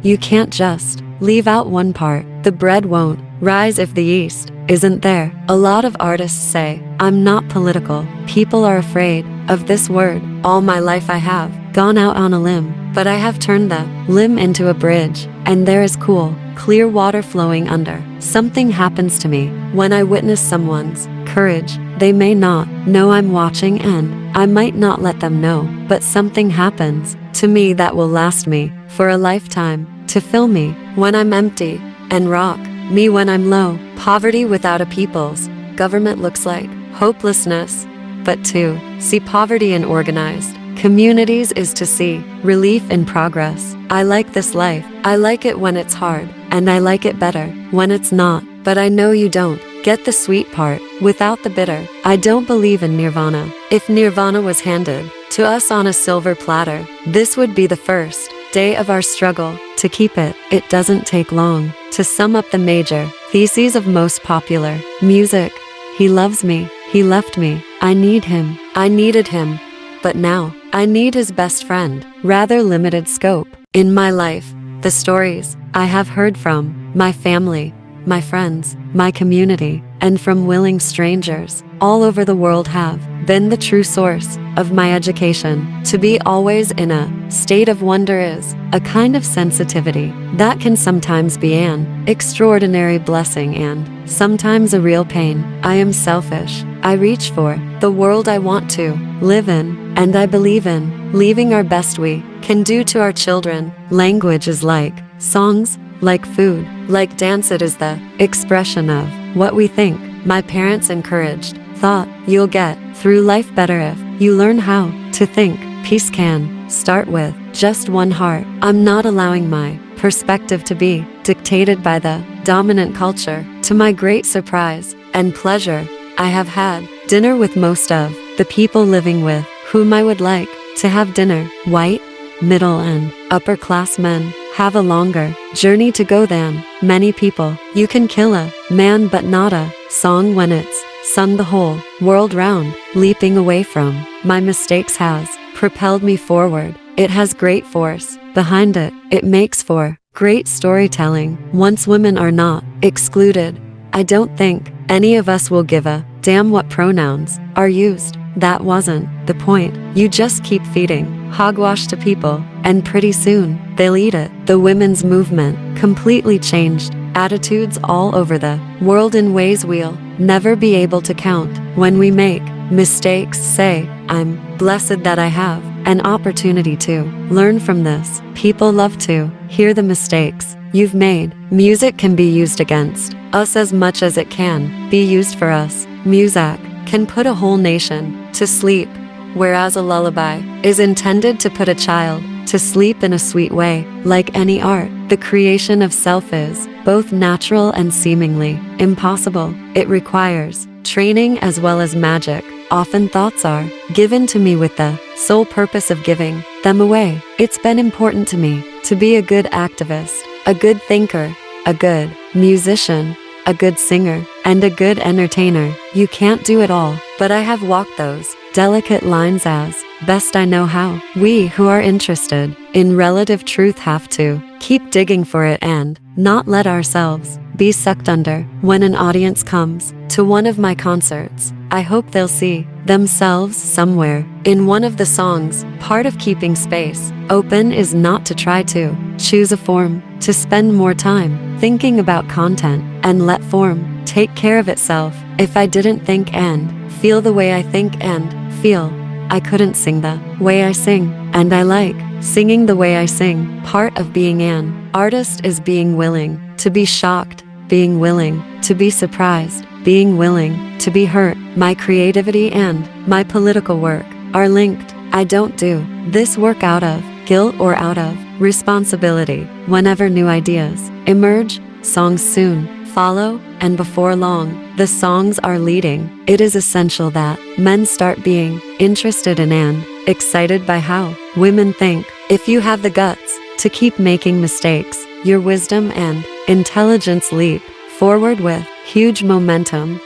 You can't just leave out one part. The bread won't rise if the yeast isn't there. A lot of artists say, I'm not political. People are afraid of this word. All my life I have gone out on a limb, but I have turned the limb into a bridge, and there is cool, clear water flowing under. Something happens to me when I witness someone's courage. They may not know I'm watching, and I might not let them know, but something happens to me that will last me for a lifetime, to fill me when I'm empty and rock me when I'm low. Poverty without a people's government looks like hopelessness, but to see poverty in organized communities is to see relief in progress. I like this life. I like it when it's hard, and I like it better when it's not. But I know you don't get the sweet part without the bitter. I don't believe in nirvana. If nirvana was handed to us on a silver platter, this would be the first day of our struggle to keep it. It doesn't take long to sum up the major theses of most popular music. He loves me. He left me. I need him. I needed him. But now, I need his best friend. Rather limited scope. In my life, the stories I have heard from my family, my friends, my community, and from willing strangers all over the world have been the true source of my education. To be always in a state of wonder is a kind of sensitivity that can sometimes be an extraordinary blessing and sometimes a real pain. I am selfish. I reach for the world I want to live in, and I believe in leaving our best we can do to our children. Language is like songs, like food, like dance. It is the expression of what we think. My parents encouraged thought. You'll get through life better if you learn how to think. Peace can start with just one heart. I'm not allowing my perspective to be dictated by the dominant culture. To my great surprise and pleasure, I have had dinner with most of the people living with whom I would like to have dinner. White, middle, and upper class men have a longer journey to go than many people. You can kill a man but not a song when it's sung the whole world round. Leaping away from my mistakes has propelled me forward. It has great force behind it. It makes for great storytelling. Once women are not excluded, I don't think any of us will give a damn what pronouns are used. That wasn't the point. You just keep feeding hogwash to people, and pretty soon, they'll eat it. The women's movement completely changed attitudes all over the world in ways we'll never be able to count. When we make mistakes, say, I'm blessed that I have an opportunity to learn from this. People love to hear the mistakes you've made. Music can be used against us as much as it can be used for us. Music can put a whole nation to sleep, whereas a lullaby is intended to put a child to sleep in a sweet way. Like any art, the creation of self is both natural and seemingly impossible. It requires training as well as magic. Often thoughts are given to me with the sole purpose of giving them away. It's been important to me to be a good activist, a good thinker, a good musician, a good singer, and a good entertainer. You can't do it all, but I have walked those delicate lines as best I know how. We who are interested in relative truth have to keep digging for it and not let ourselves be sucked under. When an audience comes to one of my concerts, I hope they'll see themselves somewhere in one of the songs. Part of keeping space open is not to try to choose a form, to spend more time thinking about content and let form take care of itself. If I didn't think and feel the way I think and feel, I couldn't sing the way I sing, and I like singing the way I sing. Part of being an artist is being willing to be shocked, being willing to be surprised, being willing to be hurt. My creativity and my political work are linked. I don't do this work out of guilt or out of responsibility. Whenever new ideas emerge, songs soon follow, and before long, the songs are leading. It is essential that men start being interested in and excited by how women think. If you have the guts to keep making mistakes, your wisdom and intelligence leap forward with huge momentum.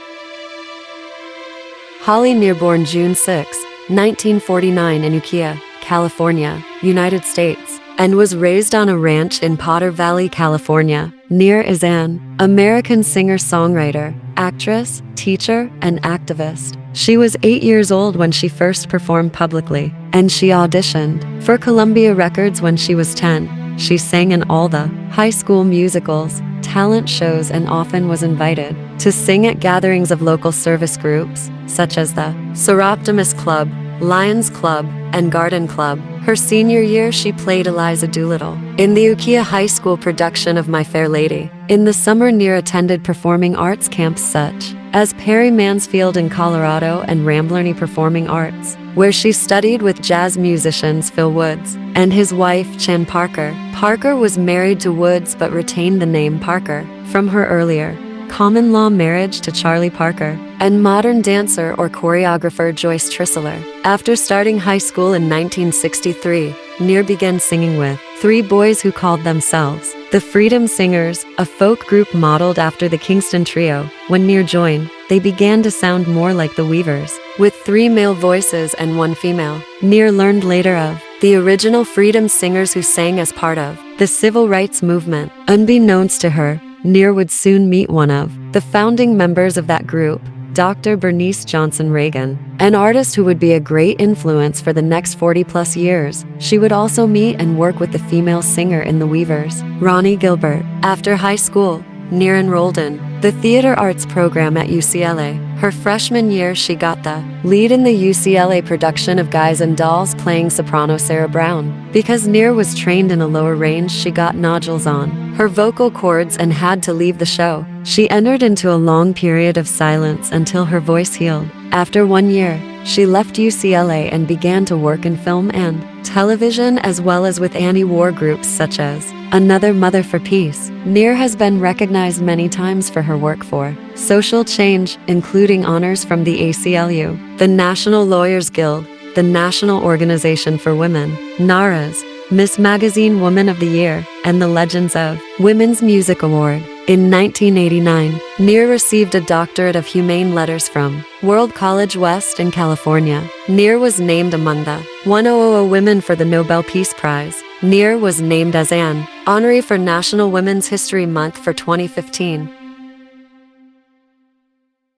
Hollynear, born June 6, 1949 in Ukiah, California, United States, and was raised on a ranch in Potter Valley, California. Near is an American singer-songwriter, actress, teacher, and activist. She was 8 years old when she first performed publicly, and she auditioned for Columbia Records when she was 10. She sang in all the high school musicals, talent shows, and often was invited to sing at gatherings of local service groups, such as the Seroptimus Club, Lions Club, and Garden Club. Her senior year, she played Eliza Doolittle in the Ukiah High School production of My Fair Lady. In the summer, Near attended performing arts camps such as Perry Mansfield in Colorado and Ramblerny Performing Arts, where she studied with jazz musicians Phil Woods and his wife Chan Parker. Parker was married to Woods but retained the name Parker from her earlier common-law marriage to Charlie Parker and modern dancer or choreographer Joyce Trissler. After starting high school in 1963, Near began singing with 3 boys who called themselves the Freedom Singers, a folk group modeled after the Kingston Trio. When Near joined, they began to sound more like the Weavers, with 3 male voices and 1 female. Near learned later of the original Freedom Singers who sang as part of the civil rights movement. Unbeknownst to her, Near would soon meet one of the founding members of that group, Dr. Bernice Johnson Reagan, an artist who would be a great influence for the next 40-plus years. She would also meet and work with the female singer in the Weavers, Ronnie Gilbert. After high school, Near enrolled in the theater arts program at UCLA. Her freshman year, she got the lead in the UCLA production of Guys and Dolls playing soprano Sarah Brown. Because Near was trained in a lower range, she got nodules on her vocal cords and had to leave the show. She entered into a long period of silence until her voice healed. After 1 year, she left UCLA and began to work in film and television, as well as with anti-war groups such as Another Mother for Peace. Near has been recognized many times for her work for social change, including honors from the ACLU, the National Lawyers Guild, the National Organization for Women, NARA's Miss Magazine Woman of the Year, and the Legends of Women's Music Award. In 1989, Near received a doctorate of humane letters from World College West in California. Near was named among the 1,000 women for the Nobel Peace Prize. Near was named as an honoree for National Women's History Month for 2015.